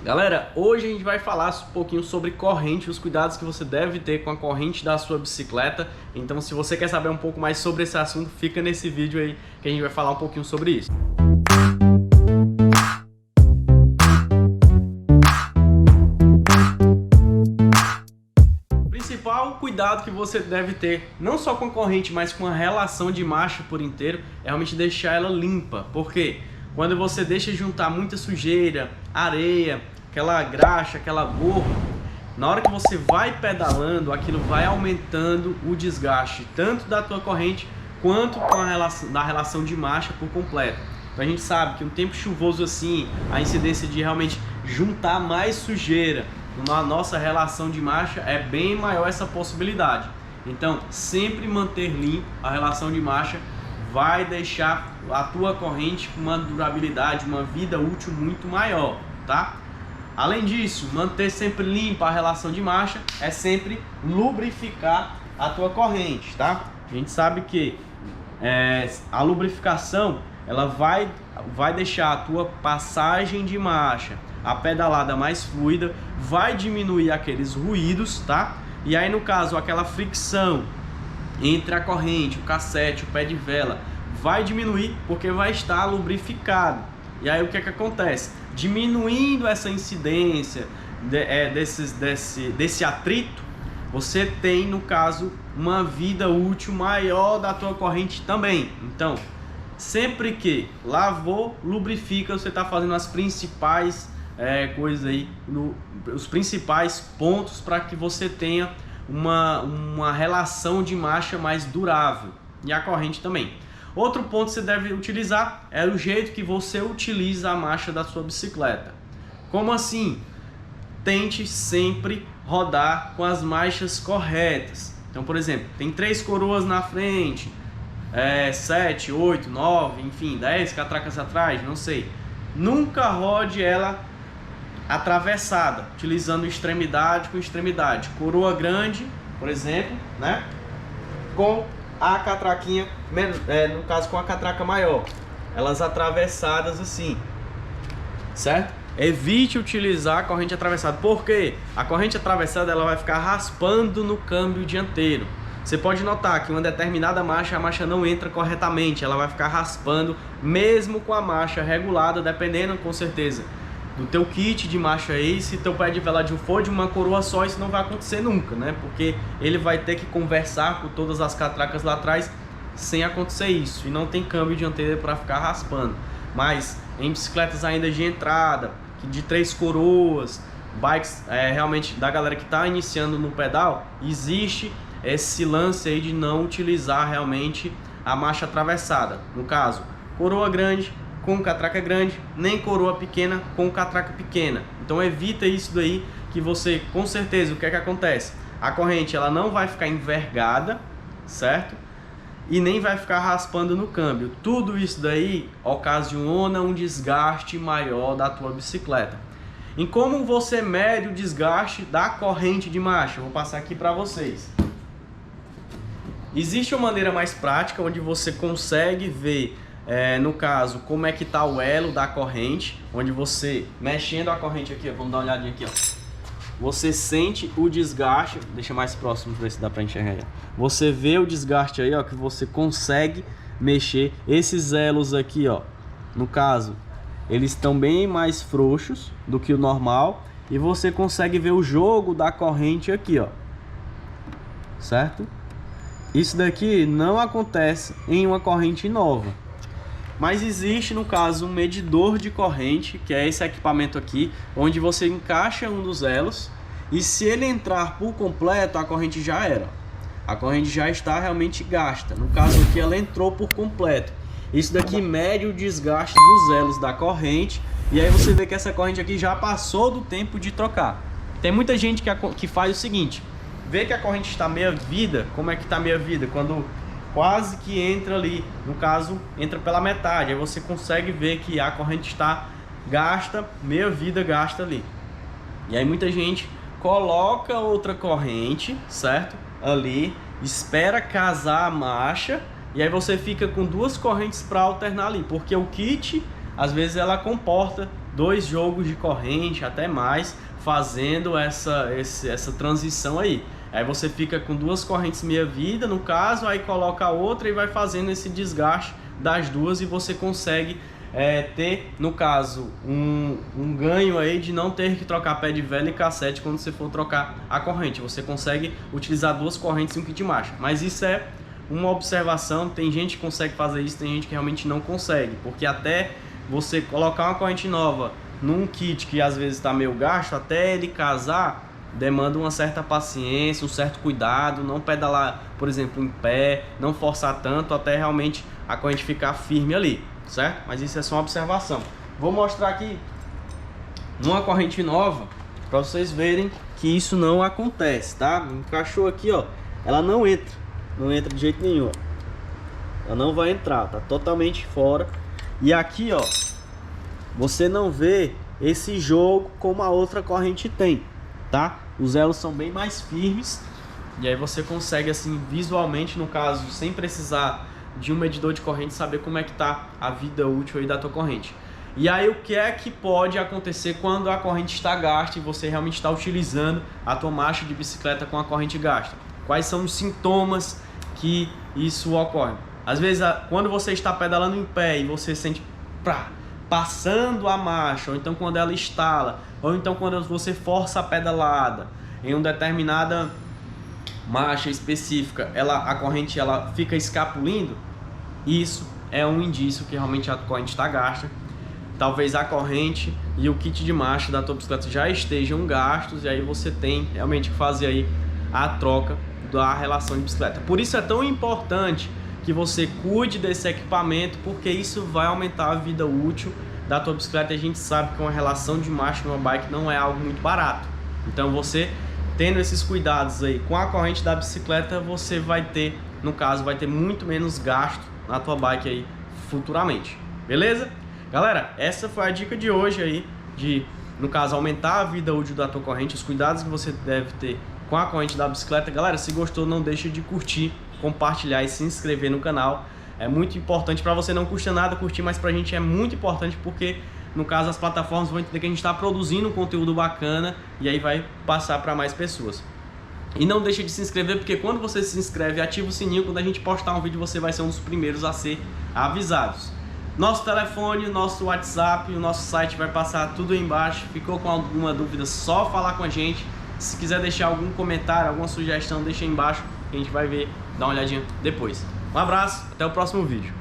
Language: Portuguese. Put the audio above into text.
Galera, hoje a gente vai falar um pouquinho sobre corrente, os cuidados que você deve ter com a corrente da sua bicicleta. Então, se você quer saber um pouco mais sobre esse assunto, fica nesse vídeo aí que a gente vai falar um pouquinho sobre isso. O principal cuidado que você deve ter, não só com a corrente, mas com a relação de marcha por inteiro, é realmente deixar ela limpa. Por quê? Quando você deixa juntar muita sujeira, areia, aquela graxa, aquela borra, na hora que você vai pedalando, aquilo vai aumentando o desgaste, tanto da tua corrente, quanto com da relação de marcha por completo. Então a gente sabe que um tempo chuvoso assim, a incidência de realmente juntar mais sujeira na nossa relação de marcha é bem maior essa possibilidade. Então, sempre manter limpo a relação de marcha vai deixar a tua corrente com uma durabilidade, uma vida útil muito maior, tá? Além disso, manter sempre limpa a relação de marcha é sempre lubrificar a tua corrente, tá? A gente sabe que a lubrificação ela vai deixar a tua passagem de marcha, a pedalada mais fluida, vai diminuir aqueles ruídos, tá? E aí no caso, aquela fricção entre a corrente, o cassete, o pé de vela, vai diminuir porque vai estar lubrificado. E aí o que é que acontece? Diminuindo essa incidência desse atrito, você tem, no caso, uma vida útil maior da tua corrente também. Então, sempre que lavou, lubrifica, você está fazendo as principais coisas aí, os principais pontos para que você tenha uma relação de marcha mais durável, e a corrente também. Outro ponto que você deve utilizar é o jeito que você utiliza a marcha da sua bicicleta. Como assim? Tente sempre rodar com as marchas corretas. Então, por exemplo, tem 3 coroas na frente, 7, 8, 9, enfim, 10 catracas atrás, não sei. Nunca rode ela atravessada, utilizando extremidade com extremidade. Coroa grande, por exemplo, né? Com a catraquinha, no caso com a catraca maior, elas atravessadas assim, certo? Evite utilizar a corrente atravessada, porque a corrente atravessada ela vai ficar raspando no câmbio dianteiro. Você pode notar que uma determinada marcha, a marcha não entra corretamente, ela vai ficar raspando, mesmo com a marcha regulada, dependendo com certeza do teu kit de marcha aí. Se teu pé de vela for de uma coroa só, isso não vai acontecer nunca, né? Porque ele vai ter que conversar com todas as catracas lá atrás sem acontecer isso, e não tem câmbio dianteiro para ficar raspando. Mas em bicicletas ainda de entrada, de 3 coroas, bikes realmente da galera que está iniciando no pedal, existe esse lance aí de não utilizar realmente a marcha atravessada. No caso, coroa grande com catraca grande, nem coroa pequena com catraca pequena. Então evita isso daí, que você, com certeza, o que é que acontece? A corrente ela não vai ficar envergada, certo? E nem vai ficar raspando no câmbio. Tudo isso daí ocasiona um desgaste maior da tua bicicleta. Em como você mede o desgaste da corrente de marcha? Eu vou passar aqui para vocês. Existe uma maneira mais prática, onde você consegue ver no caso, como é que tá o elo da corrente, onde você, mexendo a corrente aqui, ó, vamos dar uma olhadinha aqui, ó. Você sente o desgaste, deixa mais próximo para ver se dá para enxergar aí. Você vê o desgaste aí, ó, que você consegue mexer. Esses elos aqui, ó, no caso, eles estão bem mais frouxos do que o normal, e você consegue ver o jogo da corrente aqui, ó. Certo? Isso daqui não acontece em uma corrente nova. Mas existe, no caso, um medidor de corrente, que é esse equipamento aqui, onde você encaixa um dos elos, e se ele entrar por completo, a corrente já era. A corrente já está realmente gasta. No caso aqui, ela entrou por completo. Isso daqui mede o desgaste dos elos da corrente, e aí você vê que essa corrente aqui já passou do tempo de trocar. Tem muita gente que faz o seguinte: vê que a corrente está meia vida. Como é que está meia vida? Quando quase que entra ali, no caso, entra pela metade, aí você consegue ver que a corrente está gasta, meia vida gasta ali. E aí muita gente coloca outra corrente, certo? Ali, espera casar a marcha, e aí você fica com 2 correntes para alternar ali, porque o kit, às vezes ela comporta 2 jogos de corrente, até mais, fazendo essa transição aí. Aí você fica com 2 correntes meia vida, no caso, aí coloca a outra e vai fazendo esse desgaste das duas, e você consegue ter, no caso, um ganho aí de não ter que trocar pé de vela e cassete quando você for trocar a corrente. Você consegue utilizar 2 correntes e um kit de marcha. Mas isso é uma observação, tem gente que consegue fazer isso, tem gente que realmente não consegue, porque até você colocar uma corrente nova num kit que às vezes está meio gasto, até ele casar, demanda uma certa paciência, um certo cuidado, não pedalar, por exemplo, em pé, não forçar tanto até realmente a corrente ficar firme ali, certo? Mas isso é só uma observação. Vou mostrar aqui uma corrente nova para vocês verem que isso não acontece, tá? Encaixou aqui, ó, ela não entra de jeito nenhum, ó. Ela não vai entrar, tá totalmente fora. E aqui, ó, você não vê esse jogo como a outra corrente tem, tá? Os elos são bem mais firmes, e aí você consegue assim visualmente, no caso, sem precisar de um medidor de corrente, saber como é que tá a vida útil aí da tua corrente. E aí o que é que pode acontecer quando a corrente está gasta e você realmente está utilizando a tua marcha de bicicleta com a corrente gasta? Quais são os sintomas que isso ocorre? Às vezes, quando você está pedalando em pé e você sente passando a marcha, ou então quando ela estala, ou então quando você força a pedalada em uma determinada marcha específica, a corrente fica escapulindo, isso é um indício que realmente a corrente está gasta. Talvez a corrente e o kit de marcha da tua bicicleta já estejam gastos, e aí você tem realmente que fazer aí a troca da relação de bicicleta. Por isso é tão importante que você cuide desse equipamento, porque isso vai aumentar a vida útil da tua bicicleta. E a gente sabe que uma relação de marcha numa bike não é algo muito barato. Então você tendo esses cuidados aí com a corrente da bicicleta, você vai ter, no caso, vai ter muito menos gasto na tua bike aí futuramente. Beleza? Galera, essa foi a dica de hoje aí, de, no caso, aumentar a vida útil da tua corrente, os cuidados que você deve ter com a corrente da bicicleta. Galera, se gostou, não deixe de curtir, compartilhar e se inscrever no canal. É muito importante, para você não custa nada curtir, mas pra gente é muito importante, porque no caso as plataformas vão entender que a gente está produzindo um conteúdo bacana e aí vai passar para mais pessoas. E não deixe de se inscrever, porque quando você se inscreve, ativa o sininho, quando a gente postar um vídeo você vai ser um dos primeiros a ser avisados. Nosso telefone, nosso WhatsApp, o nosso site vai passar tudo aí embaixo. Ficou com alguma dúvida, só falar com a gente. Se quiser deixar algum comentário, alguma sugestão, deixa aí embaixo, que a gente vai ver, dá uma olhadinha depois. Um abraço, até o próximo vídeo.